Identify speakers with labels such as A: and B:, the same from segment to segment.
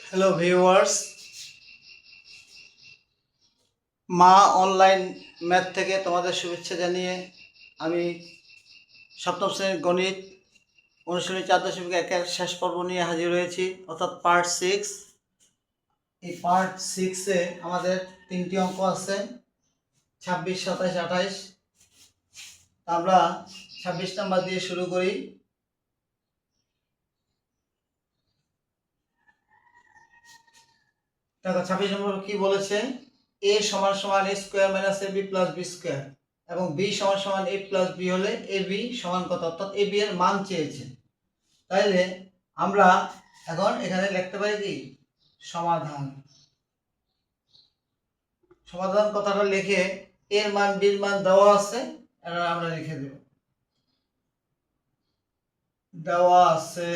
A: Hello viewers, মা online math থেকে তোমাদের শুভেচ্ছা জানিয়ে আমি সপ্তম শ্রেণীর গণিত অনুশীলনী 4.1 শেষ পর্ব নিয়ে হাজির হয়েছি, অর্থাৎ পার্ট 6। এই পার্ট 6-এ আমাদের 3টি অঙ্ক আছে, 26, 27, 28। আমরা 26 নাম্বার দিয়ে শুরু করি। দেখো 26 নম্বর কি বলেছে, a সমান সমান a square minus ab plus b square এবং b সমান সমান a প্লাস b হলে ab সমান কত, অর্থাৎ ab এর মান চেয়েছে। তাইলে আমরা এখন এখানে লিখতে পারি কি সমাধান। সমাধান কথাটা লিখে এর মান b এর মান দেওয়া আছে, এটা আমরা লিখে দেব। দেওয়া আছে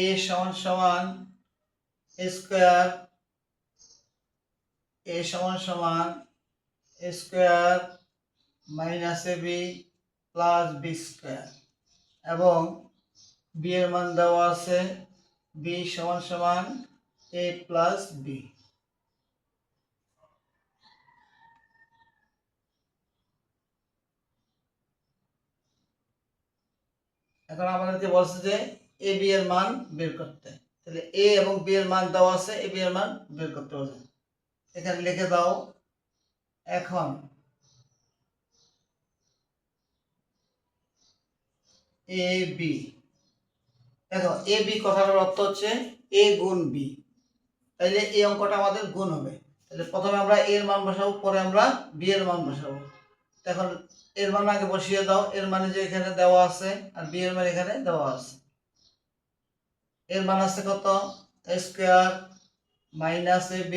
A: a সমান সমান a স্কয়ার, a সমান সমান a square minus ab plus b square এবং b এর মান দেওয়া আছে b সমান সমান a প্লাস b। এখন আমাদেরকে বলছে যে a b এর মান বের করতে, তাহলে a এবং b এর মান দেওয়া আছে, a b এর মান বের করতে হবে। এখানে লিখে দাও। এখন a b, দেখো a b কথাটার অর্থ হচ্ছে a গুণ b, তাইলে এই অঙ্কটা আমাদের গুণ হবে। তাহলে প্রথমে আমরা a এর মান বসাবো, পরে আমরা b এর মান বসাবো। এখন এর মান আগে বসিয়ে দাও, এর মানে যে এখানে দেওয়া আছে আর b এর মান এখানে দেওয়া আছে। এর মান আছে কত, a square minus ab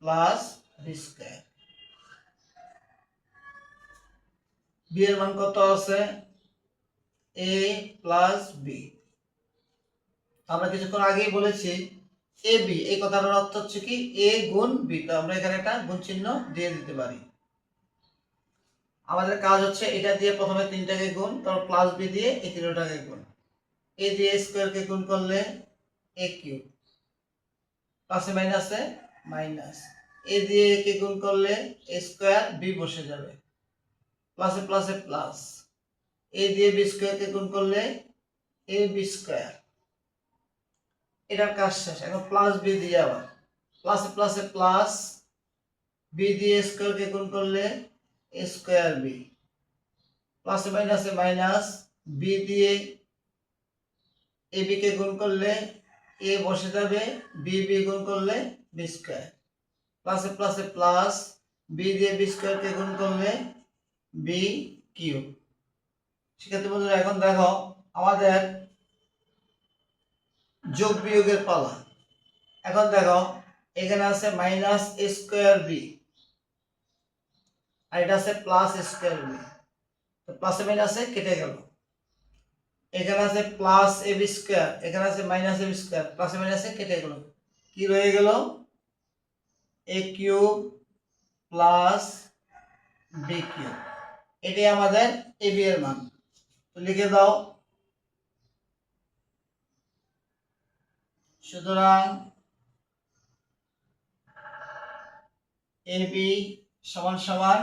A: plus b square. b এর মান কত আছে, a প্লাস b। আমরা কিছুক্ষণ আগেই বলেছি এ বি, এই কথাটার অর্থ হচ্ছে কি a গুণ b, তো আমরা এখানে একটা গুণ চিহ্ন দিয়ে দিতে পারি। আমাদের কাজ হচ্ছে এটা দিয়ে প্রথমে 3টাকে গুণ, তারপর প্লাস b দিয়ে এই 3টাকে গুণ। a দিয়ে স্কয়ারকে গুণ করলে a কিউব, প্লাসে মাইনাসে মাইনাস, a দিয়ে a কে গুণ করলে a স্কয়ার, b বসে যাবে, প্লাসে প্লাসে প্লাস, a দিয়ে b স্কয়ারকে গুণ করলে a b স্কয়ার। এটার কাজ শেষ। এখন প্লাস b দিয়ে আবার প্লাসে প্লাসে প্লাস, b দিয়ে স্কয়ারকে গুণ করলে a স্কয়ার b, প্লাসে মাইনাসে মাইনাস, b দিয়ে ab কে গুণ করলে a বসে যাবে, b b গুণ করলে b স্কয়ার, প্লাসে প্লাসে প্লাস, b দিয়ে b স্কয়ারকে গুণ করলে b কিউব। শিক্ষার্থী বন্ধুরা, এখন দেখো আমাদের যোগ বিয়োগের পালা। এখন দেখো এখানে আছে মাইনাস a স্কয়ার b আর এটা আছে প্লাস a স্কয়ার b, তো প্লাসে মাইনাসে কেটে গেল। এখানে আছে প্লাস a b স্কয়ার, এখানে আছে মাইনাস a b স্কয়ার, প্লাসে মাইনাসে কেটে গেল, কি রয়ে গেল a cube plus b cube. এটাই আমাদের a b এর মান, তো লিখে দাও। সুতরাং ab সমান সমান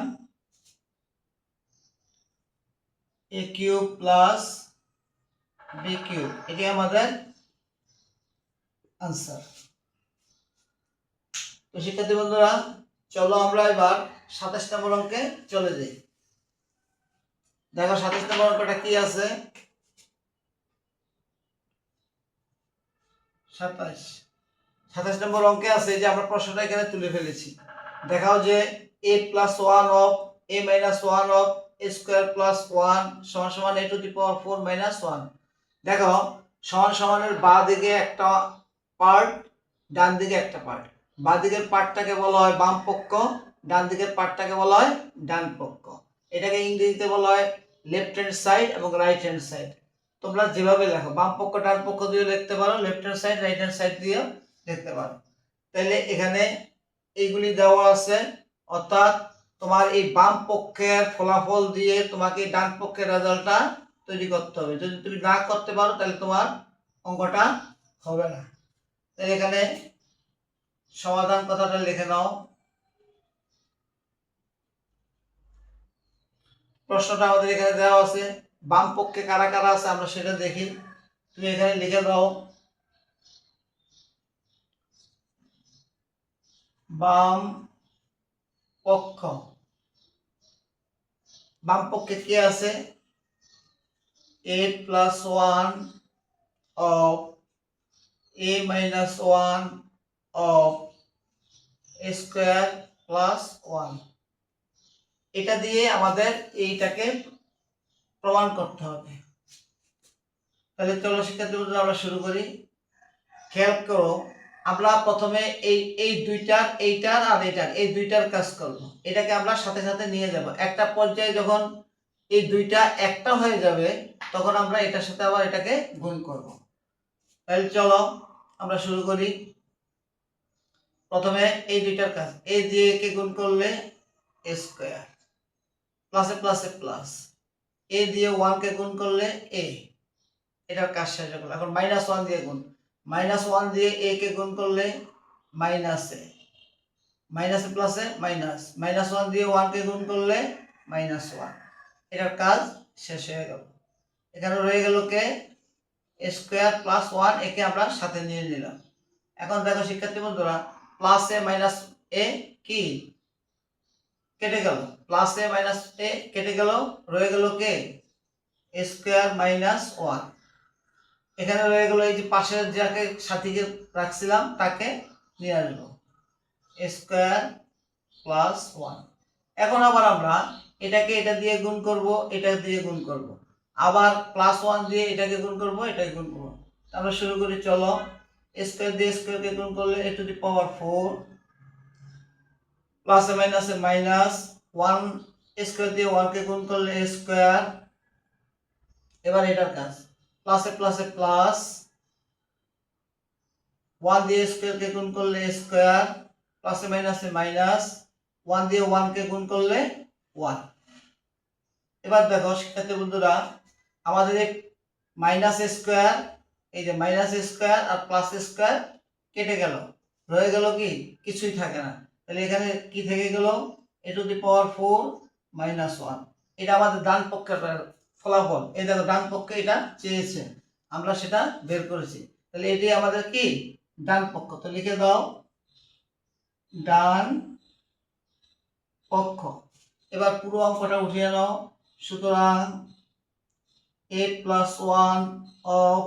A: a cube plus b cube, এটাই আমাদের আনসার। তো শিক্ষার্থী বন্ধুরা, চলো আমরা এবার 27 নম্বর অঙ্কে চলে যাই। দেখো 27 নম্বর অঙ্কটা কি আছে, 27 নম্বর অঙ্কে আছে যে আমরা প্রশ্নটা এখানে তুলে ফেলেছি। দেখাও যে a plus 1 of a minus 1 of a square plus 1 সমান সমান a two the power 4 minus 1। দেখো সমান সমানের বাঁ দিকে একটা পার্ট, ডান দিকে একটা পার্ট। বাঁ দিকের পার্টটাকে বলা হয় বাম পক্ষ, ডান দিকের পার্টটাকে বলা হয় ডান পক্ষ। এটাকে ইংরেজিতে বলা হয় লেফট হ্যান্ড সাইড এবং রাইট হ্যান্ড সাইড। তোমরা যেভাবে লেখো, বাম পক্ষ ডান পক্ষ দিয়ে লিখতে পারো, left hand side right hand side দিয়ে লিখতে পারো। তাহলে এখানে এইগুলি দেওয়া আছে, অর্থাৎ তোমার এই বাম পক্ষের ফলাফল দিয়ে তোমাকে ডান পক্ষের রেজাল্টটা তৈরি করতে হবে। যদি তুমি না করতে পারো তাহলে তোমার অঙ্কটা হবে না। তাহলে এখানে সমাধান কথাটা লিখে নাও। প্রশ্নটা আমাদের এখানে দেওয়া আছে, বাম পক্ষে কারা কারা আছে আমরা সেটা দেখি। তুমি এখানে লিখে দাও বাম পক্ষ। বাম পক্ষে কে আছে? a plus 1 of a minus 1 of a square plus 1। এটা দিয়ে আমাদের এইটাকে প্রমাণ করতে হবে। তাহলে চলো শিক্ষার্থীবৃন্দ আমরা শুরু করি। খেয়াল করো, আমরা প্রথমে এই দুইটার, এইটার আর এইটার, এই দুইটার কাজ করব। এটাকে আমরা সাথে সাথে নিয়ে যাব। একটা পর্যায়ে যখন এই দুইটা একটা হয়ে যাবে তখন আমরা এটার সাথে আবার এটাকে গুণ করব। তাহলে চলো আমরা শুরু করি। প্রথমে এই দুইটার কাজ, a দিয়ে কে গুণ করলে a স্কয়ার, প্লাসে প্লাসে প্লাস, a দিয়ে 1 কে গুণ করলে a, এটার কাজ শেষ হলো। এখন -1 দিয়ে গুণ, -1 দিয়ে a কে গুণ করলে মাইনাস a, মাইনাসে প্লাসে মাইনাস, -1 দিয়ে 1 কে গুণ করলে -1, এটার কাজ শেষ হয়ে গেল। এখানে রয়ে গেল কে a স্কয়ার প্লাস 1, একে আমরা সাথে নিয়ে নিলাম। এখন দেখো শিক্ষার্থী বন্ধুরা, প্লাস এ মাইনাস এ কি কেটে গেল, প্লাস এ মাইনাস এ কেটে গেল, রয়ে গেল কে a স্কয়ার মাইনাস 1। এখানে রয়ে গেল এই যে পাশের যাকে সাথীকে রাখছিলাম তাকে নিয়ে আসবো, a স্কয়ার প্লাস 1। এখন আবার আমরা এটাকে এটা দিয়ে গুণ করব, এটা দিয়ে গুণ করব, আবার প্লাস 1 দিয়ে এটাকে গুণ করব, এটাকে গুণ করব। আমরা শুরু করি, চলো। a স্কয়ার দিয়ে স্কয়ারকে গুণ করলে a টু দি পাওয়ার 4, প্লাসে মাইনাসে মাইনাস, 1 স্কয়ার দিয়ে 1 কে গুণ করলে a স্কয়ার। এবার এটার কাজ, প্লাসে প্লাসে প্লাস, 1 দিয়ে স্কয়ার কে গুণ করলে a স্কয়ার, প্লাসে মাইনাসে মাইনাস, 1 দিয়ে 1 কে গুণ করলে 1। এবার দেখো শিক্ষার্থী বন্ধুরা, আমাদের এই মাইনাস স্কয়ার, এই যে মাইনাস স্কয়ার আর প্লাস স্কয়ার কেটে গেল, রয়ে গেল কি কিছুই থাকে না। তাহলে এখানে কি থেকে গেল a two the power 4 minus 1। এটা আমাদের ডান পক্ষের ফলাফল। এই দেখো ডান পক্ষে এটা চেয়েছে, আমরা সেটা বের করেছি। তাহলে এটি আমাদের কি ডান পক্ষ। তো লিখে দাও ডান পক্ষ। এবার পুরো অঙ্কটা উঠিয়ে নাও। সুতরাং a plus 1 of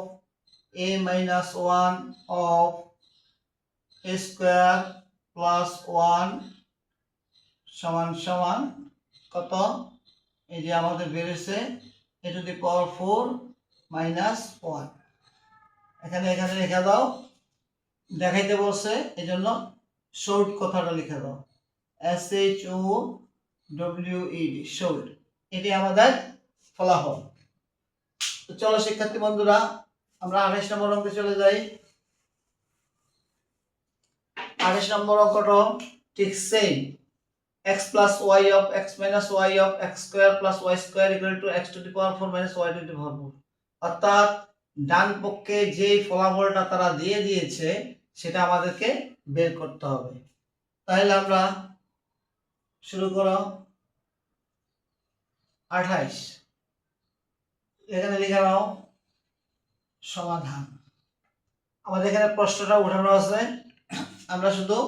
A: a minus 1 of a square plus 1 সমান সমান কত? এই যে আমাদের বেরিয়েছে a two the power 4 minus 1। এখানে লিখে দাও, দেখাইতে বলছে এই জন্য শর্ট কথাটা লিখে দাও, SHOWED, শর্ট। এটি আমাদের ফলাফল। তো চলো শিক্ষার্থী বন্ধুরা আমরা 28 নম্বর অঙ্কে চলে যাই। 28 নম্বর অঙ্কটা ঠিক same, x plus y of x minus y of x square plus y square equal to x to the power 4 minus y to the power 4। অর্থাৎ ডান পক্ষে যে ফলাফলটা তারা দিয়ে দিয়েছে সেটা আমাদেরকে বের করতে হবে। তাহলে আমরা শুরু করো। 28 এখানে লিখে নাও সমাধান। আমাদের এখানে প্রশ্নটা উঠানো আছে, আমরা শুধু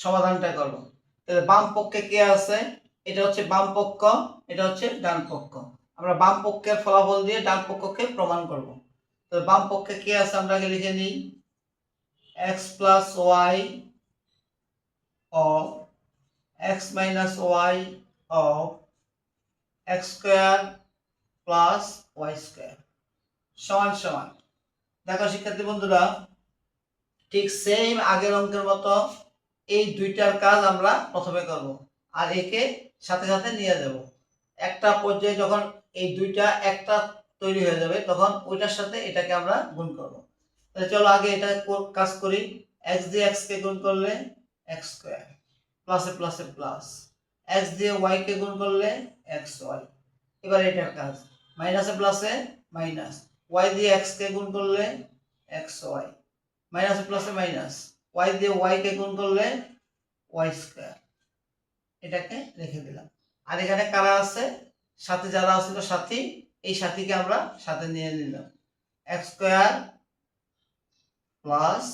A: সমাধানটা করব। তাহলে বাম পক্ষে কে আছে? এটা হচ্ছে বাম পক্ষ, এটা হচ্ছে ডান পক্ষ। আমরা বাম পক্ষের ফলাফল দিয়ে ডান পক্ষকে প্রমাণ করব। তাহলে বাম পক্ষে কে আছে আমরা আগে লিখে নিই, x plus y of x minus y of x square plus y square সমান সমান। দেখো শিক্ষার্থী বন্ধুরা, ঠিক সেম আগের অঙ্কের মতো এই দুইটার কাজ আমরা প্রথমে করব আর একে সাথে সাথে নিয়ে যাব। একটা পর্যায়ে যখন এই দুইটা একটা তৈরি হয়ে যাবে তখন ওইটার সাথে এটাকে আমরা গুণ করব। তাহলে চলো আগে এটা কাজ করি। x দিয়ে x কে গুণ করলে x স্কয়ার, প্লাসে প্লাসে প্লাস, x দিয়ে y কে গুণ করলে xy। এবার এটার কাজ, মাইনাসে প্লাসে মাইনাস ওয়াই দিয়ে এক্স কে গুণ করলে এক্স ওয়াই মাইনাস প্লাসে মাইনাস ওয়াই দিয়ে ওয়াই কে গুণ করলে ওয়াই স্কয়ার এটাকে রেখে দিলাম। আর এখানে কারা আছে সাথে যারা আছিল সাথী এই সাথীকে আমরা সাথে নিয়ে নিলাম x square plus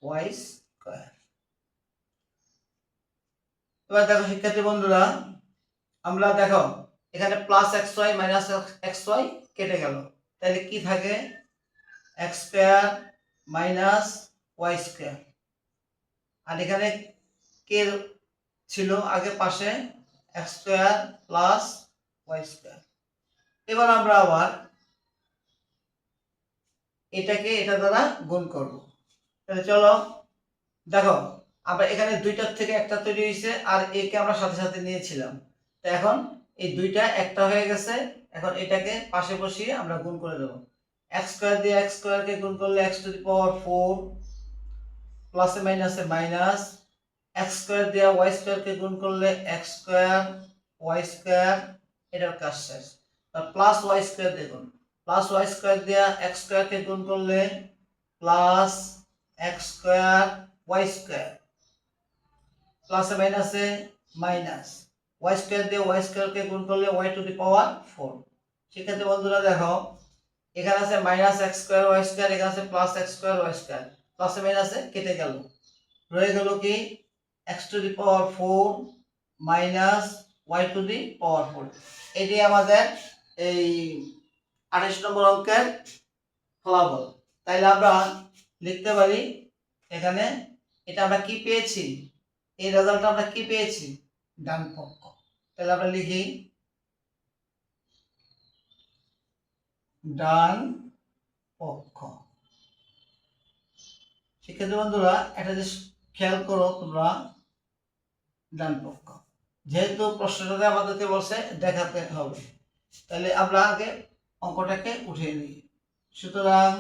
A: y square. এবার দেখো শিক্ষার্থী বন্ধুরা আমরা দেখো এখানে plus x y minus x y কেটে গেল তাহলে কি থাকে x square minus y square. আর এখানে কে ছিল আগে পাশে x square plus y square. এবার আমরা আবার এটাকে এটা দ্বারা গুণ করব। তাহলে চলো দেখো আমরা এখানে দুইটার থেকে একটা তৈরি হয়েছে আর একে আমরা সাথে সাথে নিয়েছিলাম, তো এখন এই দুইটা একটা হয়ে গেছে। এখন এটাকে পাশে বসিয়ে আমরা গুণ করে দেবো। এক্স স্কয়ার দিয়ে এক্স স্কয়ারকে গুণ করলে এক্স টু দি পাওয়ার 4 প্লাসে মাইনাসে মাইনাস এক্স স্কয়ার দিয়ে ওয়াই স্কয়ারকে গুণ করলে এক্স স্কয়ার ওয়াই স্কয়ার এটার কাজ শেষ। প্লাস ওয়াই স্কয়ার দেখুন প্লাস ওয়াই স্কয়ার দিয়ে এক্স স্কয়ারকে গুণ করলে plus x square y square প্লাসে মাইনাসে মাইনাস ওয়াই স্কয়ার দিয়ে ওয়াই স্কয়ারকে গুণ করলে ওয়াই টু দি পাওয়ার 4। সেক্ষেত্রে বন্ধুরা দেখো এখানে আছে minus x square y square এখানে আছে plus x square y square প্লাসে মাইনাসে কেটে গেল রয়ে গেল কি x to the power 4 minus y to the power 4। এটি আমাদের এই 28 নম্বর অঙ্কের ফলাফল। তাইলে আমরা লিখতে পারি এখানে এটা আমরা কি পেয়েছি এই রেজাল্টটা আমরা কি পেয়েছি ডান পক্ষ। তাহলে আমরা লিখি ডান পক্ষ। শিক্ষার্থী বন্ধুরা একটা জিনিস খেয়াল করো তোমরা ডান পক্ষ যেহেতু প্রশ্নটাতে আমাদেরকে বলছে দেখাতে হবে তাহলে আমরা আগে অঙ্কটাকে উঠিয়ে নিই। সুতরাং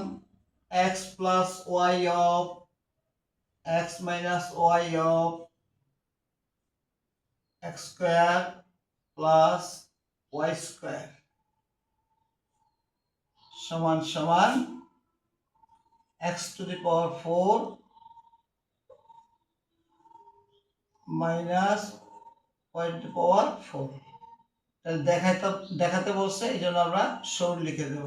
A: x plus y of x minus y of x square plus y square সমান সমান x to the power 4 minus y to the power 4। তাহলে দেখাতে বলছে এই জন্য আমরা সরল লিখে দেব।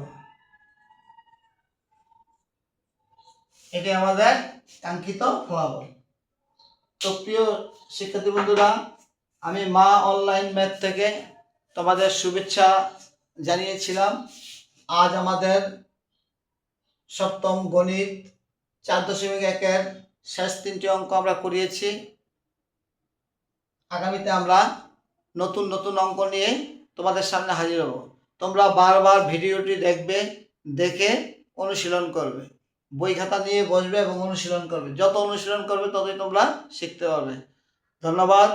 A: এটি আমাদের কাঙ্ক্ষিত ফলাফল। তো প্রিয় শিক্ষার্থী বন্ধুরা আমি মা অনলাইন ম্যাথ থেকে তোমাদের শুভেচ্ছা জানিয়েছিলাম। আজ আমাদের সপ্তম গণিত 4.1-এর শেষ 3টি অঙ্ক আমরা করিয়েছি। আগামীতে আমরা নতুন নতুন অঙ্ক নিয়ে তোমাদের সামনে হাজির হব। তোমরা বারবার ভিডিওটি দেখবে, দেখে অনুশীলন করবে, বই খাতা নিয়ে বসবে এবং অনুশীলন করবে। যত অনুশীলন করবে ততই তোমরা শিখতে পারবে। ধন্যবাদ।